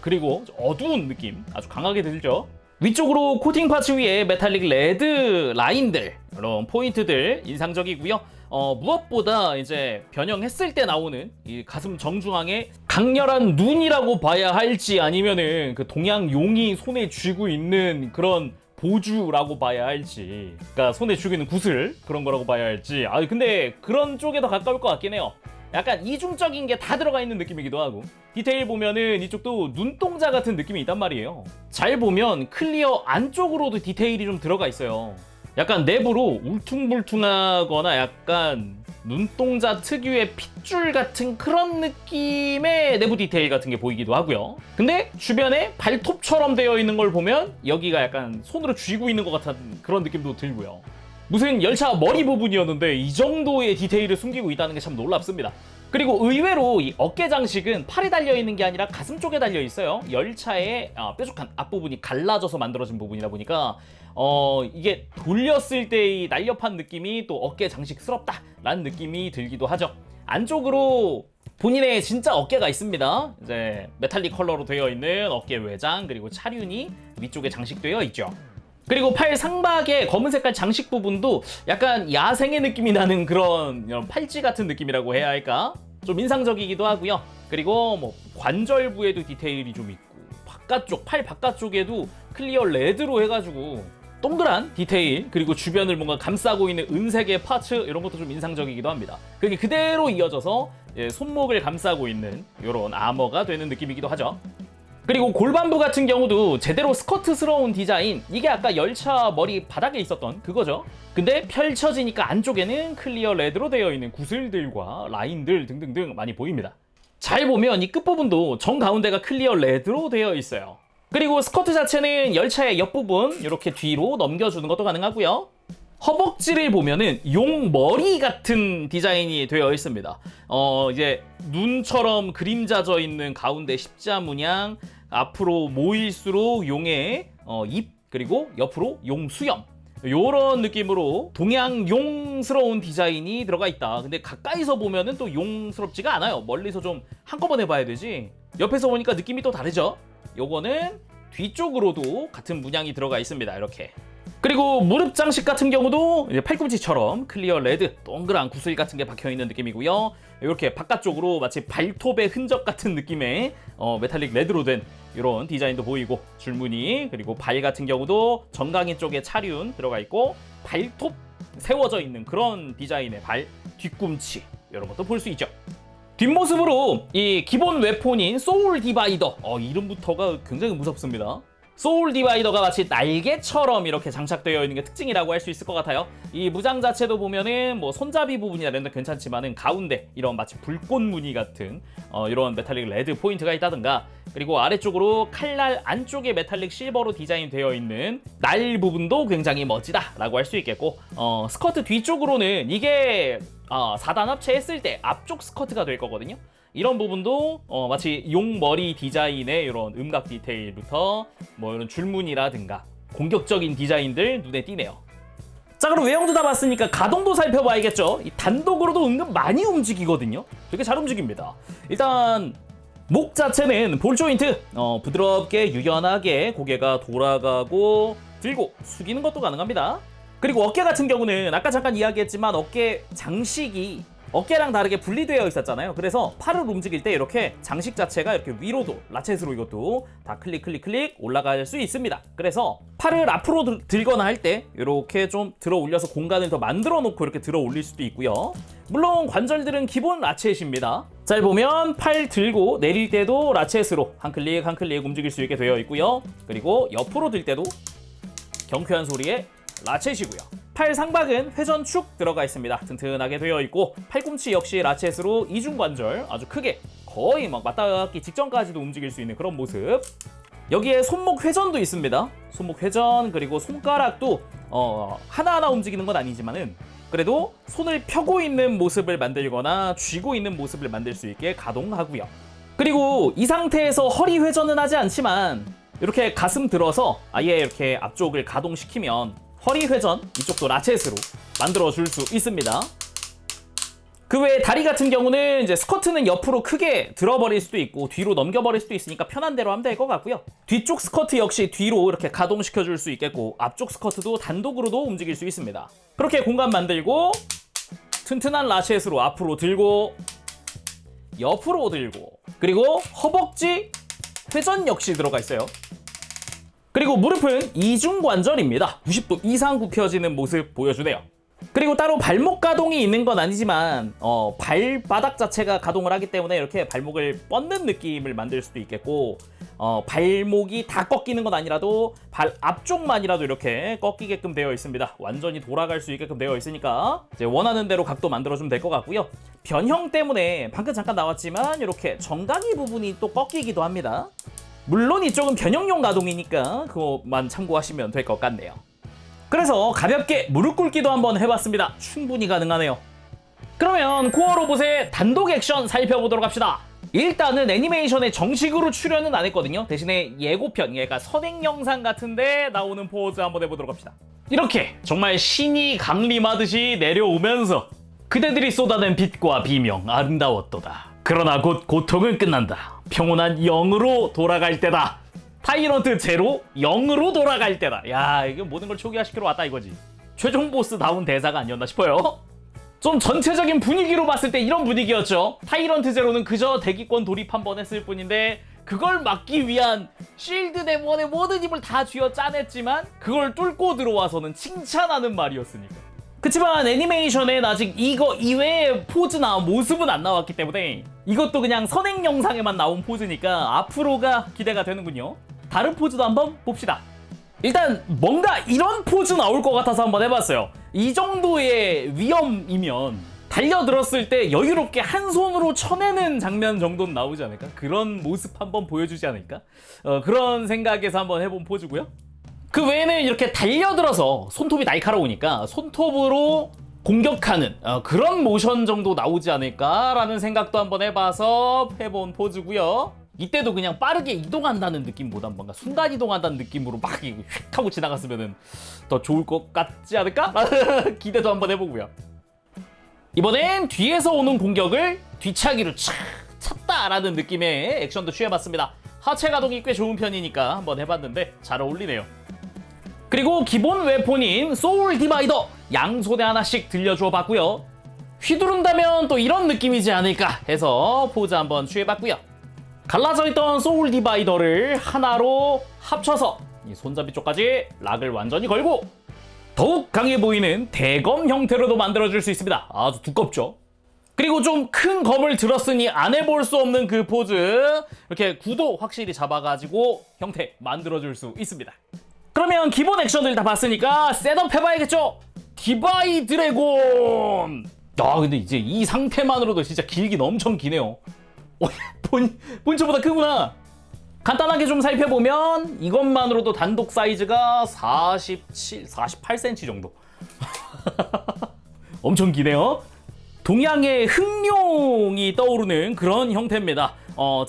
그리고 어두운 느낌 아주 강하게 들죠. 위쪽으로 코팅 파츠 위에 메탈릭 레드 라인들, 이런 포인트들 인상적이고요. 무엇보다 이제 변형했을 때 나오는 이 가슴 정중앙에 강렬한 눈이라고 봐야 할지 아니면은 그 동양 용이 손에 쥐고 있는 그런 보주라고 봐야 할지, 그러니까 손에 쥐고 있는 구슬 그런 거라고 봐야 할지. 근데 그런 쪽에 더 가까울 것 같긴 해요. 약간 이중적인 게 다 들어가 있는 느낌이기도 하고, 디테일 보면은 이쪽도 눈동자 같은 느낌이 있단 말이에요. 잘 보면 클리어 안쪽으로도 디테일이 좀 들어가 있어요. 약간 내부로 울퉁불퉁하거나 약간 눈동자 특유의 핏줄 같은 그런 느낌의 내부 디테일 같은 게 보이기도 하고요. 근데 주변에 발톱처럼 되어 있는 걸 보면 여기가 약간 손으로 쥐고 있는 것 같은 그런 느낌도 들고요. 무슨 열차 머리 부분이었는데 이 정도의 디테일을 숨기고 있다는 게 참 놀랍습니다. 그리고 의외로 이 어깨 장식은 팔에 달려있는 게 아니라 가슴 쪽에 달려있어요. 열차의 뾰족한 앞부분이 갈라져서 만들어진 부분이다 보니까 이게 돌렸을 때의 날렵한 느낌이 또 어깨 장식스럽다라는 느낌이 들기도 하죠. 안쪽으로 본인의 진짜 어깨가 있습니다. 이제 메탈릭 컬러로 되어 있는 어깨 외장 그리고 차륜이 위쪽에 장식되어 있죠. 그리고 팔 상박의 검은 색깔 장식 부분도 약간 야생의 느낌이 나는 그런 이런 팔찌 같은 느낌이라고 해야 할까? 좀 인상적이기도 하고요. 그리고 뭐 관절부에도 디테일이 좀 있고 바깥쪽, 팔 바깥쪽에도 클리어 레드로 해가지고 동그란 디테일 그리고 주변을 뭔가 감싸고 있는 은색의 파츠 이런 것도 좀 인상적이기도 합니다. 그게 그대로 이어져서 손목을 감싸고 있는 이런 아머가 되는 느낌이기도 하죠. 그리고 골반부 같은 경우도 제대로 스커트스러운 디자인, 이게 아까 열차 머리 바닥에 있었던 그거죠. 근데 펼쳐지니까 안쪽에는 클리어 레드로 되어 있는 구슬들과 라인들 등등등 많이 보입니다. 잘 보면 이 끝부분도 정 가운데가 클리어 레드로 되어 있어요. 그리고 스커트 자체는 열차의 옆부분 이렇게 뒤로 넘겨주는 것도 가능하고요. 허벅지를 보면은 용 머리 같은 디자인이 되어 있습니다. 이제 눈처럼 그림자져 있는 가운데 십자 문양, 앞으로 모일수록 용의 입, 그리고 옆으로 용 수염, 요런 느낌으로 동양용스러운 디자인이 들어가 있다. 근데 가까이서 보면은 또 용스럽지가 않아요. 멀리서 좀 한꺼번에 봐야 되지. 옆에서 보니까 느낌이 또 다르죠. 요거는 뒤쪽으로도 같은 문양이 들어가 있습니다. 이렇게. 그리고 무릎 장식 같은 경우도 이제 팔꿈치처럼 클리어 레드 동그란 구슬 같은 게 박혀 있는 느낌이고요. 이렇게 바깥쪽으로 마치 발톱의 흔적 같은 느낌의 메탈릭 레드로 된 이런 디자인도 보이고, 줄무늬, 그리고 발 같은 경우도 정강이 쪽에 차륜 들어가 있고 발톱 세워져 있는 그런 디자인의 발, 뒤꿈치 이런 것도 볼 수 있죠. 뒷모습으로 이 기본 웨폰인 소울 디바이더, 이름부터가 굉장히 무섭습니다. 소울 디바이더가 마치 날개처럼 이렇게 장착되어 있는 게 특징이라고 할 수 있을 것 같아요. 이 무장 자체도 보면은 뭐 손잡이 부분이나 이런 데 괜찮지만은 가운데 이런 마치 불꽃 무늬 같은 이런 메탈릭 레드 포인트가 있다든가, 그리고 아래쪽으로 칼날 안쪽에 메탈릭 실버로 디자인되어 있는 날 부분도 굉장히 멋지다라고 할 수 있겠고, 스커트 뒤쪽으로는 이게 4단 합체했을 때 앞쪽 스커트가 될 거거든요. 이런 부분도 마치 용머리 디자인의 이런 음각 디테일부터 뭐 이런 줄무늬라든가 공격적인 디자인들 눈에 띄네요. 자, 그럼 외형도 다 봤으니까 가동도 살펴봐야겠죠. 이 단독으로도 은근 많이 움직이거든요. 되게 잘 움직입니다. 일단 목 자체는 볼 조인트, 부드럽게 유연하게 고개가 돌아가고 들고 숙이는 것도 가능합니다. 그리고 어깨 같은 경우는 아까 잠깐 이야기했지만 어깨 장식이 어깨랑 다르게 분리되어 있었잖아요. 그래서 팔을 움직일 때 이렇게 장식 자체가 이렇게 위로도 라쳇으로 이것도 다 클릭 올라갈 수 있습니다. 그래서 팔을 앞으로 들거나 할 때 이렇게 좀 들어 올려서 공간을 더 만들어 놓고 이렇게 들어 올릴 수도 있고요. 물론 관절들은 기본 라쳇입니다. 잘 보면 팔 들고 내릴 때도 라쳇으로 한 클릭 한 클릭 움직일 수 있게 되어 있고요. 그리고 옆으로 들 때도 경쾌한 소리에 라쳇이고요. 팔 상박은 회전축 들어가 있습니다. 튼튼하게 되어 있고, 팔꿈치 역시 라쳇으로 이중관절 아주 크게 거의 막 맞닿기 직전까지도 움직일 수 있는 그런 모습. 여기에 손목 회전도 있습니다. 손목 회전, 그리고 손가락도 하나하나 움직이는 건 아니지만은 그래도 손을 펴고 있는 모습을 만들거나 쥐고 있는 모습을 만들 수 있게 가동하고요. 그리고 이 상태에서 허리 회전은 하지 않지만 이렇게 가슴 들어서 아예 이렇게 앞쪽을 가동시키면 허리 회전, 이쪽도 라쳇으로 만들어줄 수 있습니다. 그 외에 다리 같은 경우는 이제 스커트는 옆으로 크게 들어버릴 수도 있고 뒤로 넘겨버릴 수도 있으니까 편한 대로 하면 될 것 같고요. 뒤쪽 스커트 역시 뒤로 이렇게 가동시켜줄 수 있겠고, 앞쪽 스커트도 단독으로도 움직일 수 있습니다. 그렇게 공간 만들고 튼튼한 라쳇으로 앞으로 들고 옆으로 들고, 그리고 허벅지 회전 역시 들어가 있어요. 그리고 무릎은 이중관절입니다. 90도 이상 굽혀지는 모습 보여주네요. 그리고 따로 발목 가동이 있는 건 아니지만 발바닥 자체가 가동을 하기 때문에 이렇게 발목을 뻗는 느낌을 만들 수도 있겠고, 발목이 다 꺾이는 건 아니라도 발 앞쪽만이라도 이렇게 꺾이게끔 되어 있습니다. 완전히 돌아갈 수 있게끔 되어 있으니까 이제 원하는 대로 각도 만들어주면 될 것 같고요. 변형 때문에 방금 잠깐 나왔지만 이렇게 정강이 부분이 또 꺾이기도 합니다. 물론 이쪽은 변형용 가동이니까 그것만 참고하시면 될 것 같네요. 그래서 가볍게 무릎 꿇기도 한번 해봤습니다. 충분히 가능하네요. 그러면 코어 로봇의 단독 액션 살펴보도록 합시다. 일단은 애니메이션에 정식으로 출연은 안 했거든요. 대신에 예고편, 그러니까 선행 영상 같은데 나오는 포즈 한번 해보도록 합시다. 이렇게 정말 신이 강림하듯이 내려오면서 그대들이 쏟아낸 빛과 비명 아름다웠도다. 그러나 곧 고통은 끝난다. 평온한 0으로 돌아갈 때다. 타이런트 제로 0으로 돌아갈 때다. 야, 이게 모든 걸 초기화시키러 왔다 이거지. 최종 보스다운 대사가 아니었나 싶어요. 좀 전체적인 분위기로 봤을 때 이런 분위기였죠. 타이런트 제로는 그저 대기권 돌입 한번 했을 뿐인데 그걸 막기 위한 쉴드 데몬의 모든 힘을 다 쥐어 짜냈지만 그걸 뚫고 들어와서는 칭찬하는 말이었으니까. 그치만 애니메이션엔 아직 이거 이외의 포즈나 모습은 안 나왔기 때문에 이것도 그냥 선행 영상에만 나온 포즈니까 앞으로가 기대가 되는군요. 다른 포즈도 한번 봅시다. 일단 뭔가 이런 포즈 나올 것 같아서 한번 해봤어요. 이 정도의 위험이면 달려들었을 때 여유롭게 한 손으로 쳐내는 장면 정도는 나오지 않을까? 그런 모습 한번 보여주지 않을까? 그런 생각에서 한번 해본 포즈고요. 그 외에는 이렇게 달려들어서 손톱이 날카로우니까 손톱으로 공격하는 그런 모션 정도 나오지 않을까라는 생각도 한번 해봐서 해본 포즈고요. 이때도 그냥 빠르게 이동한다는 느낌보다 뭔가 순간 이동한다는 느낌으로 막 휙 하고 지나갔으면 더 좋을 것 같지 않을까? 기대도 한번 해보고요. 이번엔 뒤에서 오는 공격을 뒤차기로 착 찼다라는 느낌의 액션도 취해봤습니다. 하체 가동이 꽤 좋은 편이니까 한번 해봤는데 잘 어울리네요. 그리고 기본 웨폰인 소울 디바이더 양손에 하나씩 들려주어 봤고요. 휘두른다면 또 이런 느낌이지 않을까 해서 포즈 한번 취해봤고요. 갈라져 있던 소울 디바이더를 하나로 합쳐서 이 손잡이 쪽까지 락을 완전히 걸고 더욱 강해 보이는 대검 형태로도 만들어줄 수 있습니다. 아주 두껍죠. 그리고 좀 큰 검을 들었으니 안 해볼 수 없는 그 포즈 이렇게 구도 확실히 잡아가지고 형태 만들어줄 수 있습니다. 그러면 기본 액션들 다 봤으니까 셋업 해봐야겠죠? 디바이 드래곤! 아 근데 이제 이 상태만으로도 진짜 길긴 엄청 기네요. 본체보다 크구나. 간단하게 좀 살펴보면 이것만으로도 단독 사이즈가 48cm 정도. 엄청 기네요. 동양의 흑룡이 떠오르는 그런 형태입니다.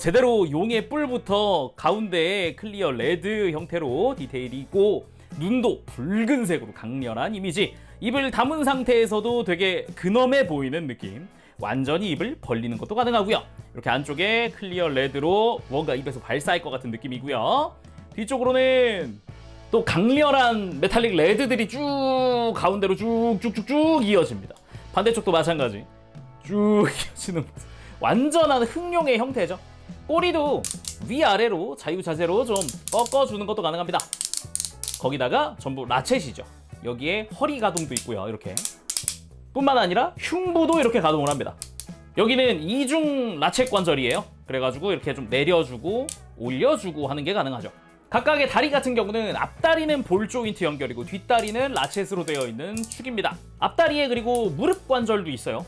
제대로 용의 뿔부터 가운데에 클리어 레드 형태로 디테일이 있고 눈도 붉은색으로 강렬한 이미지. 입을 다문 상태에서도 되게 근엄해 보이는 느낌. 완전히 입을 벌리는 것도 가능하고요. 이렇게 안쪽에 클리어 레드로 뭔가 입에서 발사할 것 같은 느낌이고요. 뒤쪽으로는 또 강렬한 메탈릭 레드들이 쭉 가운데로 쭉쭉쭉쭉 이어집니다. 반대쪽도 마찬가지. 쭉 이어지는 모습. 완전한 흑룡의 형태죠. 꼬리도 위아래로 자유자재로 좀 꺾어주는 것도 가능합니다. 거기다가 전부 라쳇이죠. 여기에 허리 가동도 있고요. 이렇게. 뿐만 아니라 흉부도 이렇게 가동을 합니다. 여기는 이중 라쳇 관절이에요. 그래가지고 이렇게 좀 내려주고 올려주고 하는 게 가능하죠. 각각의 다리 같은 경우는 앞다리는 볼 조인트 연결이고 뒷다리는 라쳇으로 되어 있는 축입니다. 앞다리에 그리고 무릎 관절도 있어요.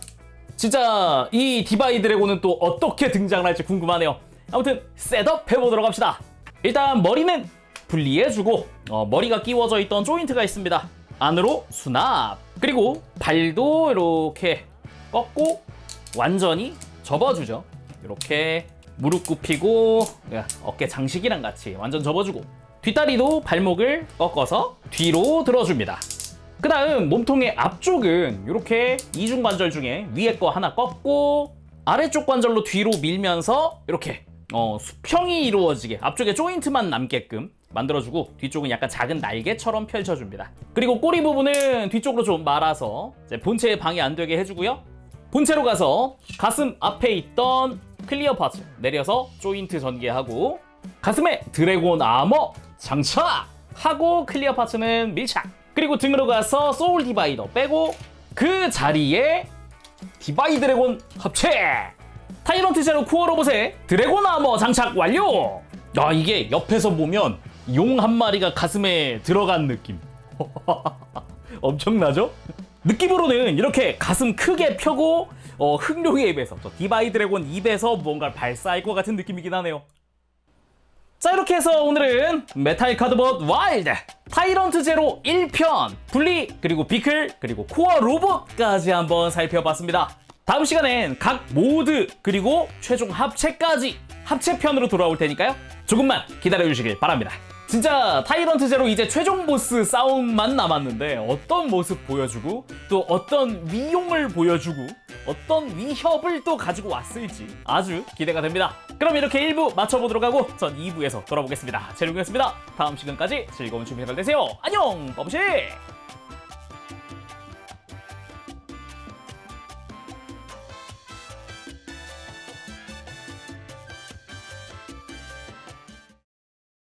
진짜 이 디바이 드래곤은 또 어떻게 등장을 할지 궁금하네요. 아무튼 셋업 해보도록 합시다. 일단 머리는 분리해주고 머리가 끼워져 있던 조인트가 있습니다. 안으로 수납. 그리고 발도 이렇게 꺾고 완전히 접어주죠. 이렇게 무릎 굽히고 어깨 장식이랑 같이 완전 접어주고 뒷다리도 발목을 꺾어서 뒤로 들어줍니다. 그 다음 몸통의 앞쪽은 이렇게 이중 관절 중에 위에 거 하나 꺾고 아래쪽 관절로 뒤로 밀면서 이렇게 수평이 이루어지게 앞쪽에 조인트만 남게끔 만들어주고 뒤쪽은 약간 작은 날개처럼 펼쳐줍니다. 그리고 꼬리 부분은 뒤쪽으로 좀 말아서 본체에 방해 안 되게 해주고요. 본체로 가서 가슴 앞에 있던 클리어 파츠 내려서 조인트 전개하고 가슴에 드래곤 아머 장착하고 클리어 파츠는 밀착. 그리고 등으로 가서 소울 디바이더 빼고 그 자리에 디바이 드래곤 합체. 타이런트 제로 코어 로봇에 드래곤 아머 장착 완료. 야, 이게 옆에서 보면 용 한 마리가 가슴에 들어간 느낌. 엄청나죠? 느낌으로는 이렇게 가슴 크게 펴고 흑룡의 입에서 디바이 드래곤 입에서 뭔가를 발사할 것 같은 느낌이긴 하네요. 자, 이렇게 해서 오늘은 메탈 카드봇 와일드 타이런트 제로 1편 분리 그리고 비클 그리고 코어 로봇까지 한번 살펴봤습니다. 다음 시간엔 각 모드 그리고 최종 합체까지 합체편으로 돌아올 테니까요. 조금만 기다려주시길 바랍니다. 진짜 타이런트 제로 이제 최종 보스 싸움만 남았는데 어떤 모습 보여주고 또 어떤 위용을 보여주고 어떤 위협을 또 가지고 왔을지 아주 기대가 됩니다. 그럼 이렇게 1부 마쳐보도록 하고 전 2부에서 돌아보겠습니다. 재룡이었습니다. 다음 시간까지 즐거운 준비 잘 되세요. 안녕, 버브씨!